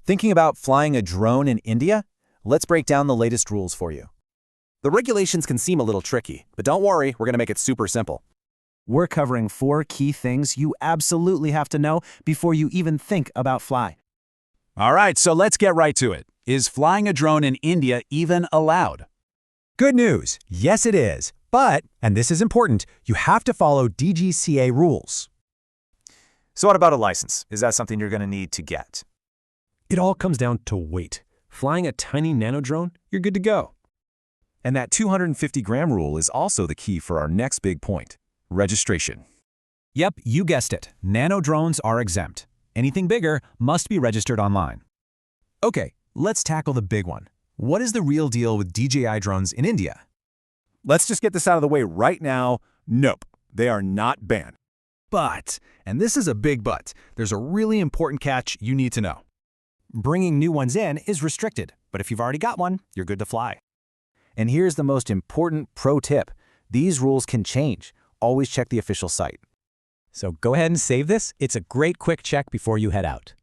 Thinking about flying a drone in India? Let's break down the latest rules for you. The regulations can seem a little tricky, but don't worry, we're going to make it super simple. We're covering 4 key things you absolutely have to know before you even think about fly. All right, so let's get right to it. Is flying a drone in India even allowed? Good news, yes it is. But, and this is important, you have to follow DGCA rules. So what about a license? Is that something you're going to need to get? It all comes down to weight. Flying a tiny nano drone, you're good to go. And that 250-gram rule is also the key for our next big point: registration. Yep, you guessed it. Nano drones are exempt. Anything bigger must be registered online. Okay, let's tackle the big one. What is the real deal with DJI drones in India? Let's just get this out of the way right now. Nope, they are not banned. But, and this is a big but, there's a really important catch you need to know. Bringing new ones in is restricted, but if you've already got one, you're good to fly. And here's the most important pro tip. These rules can change. Always check the official site. So go ahead and save this. It's a great quick check before you head out.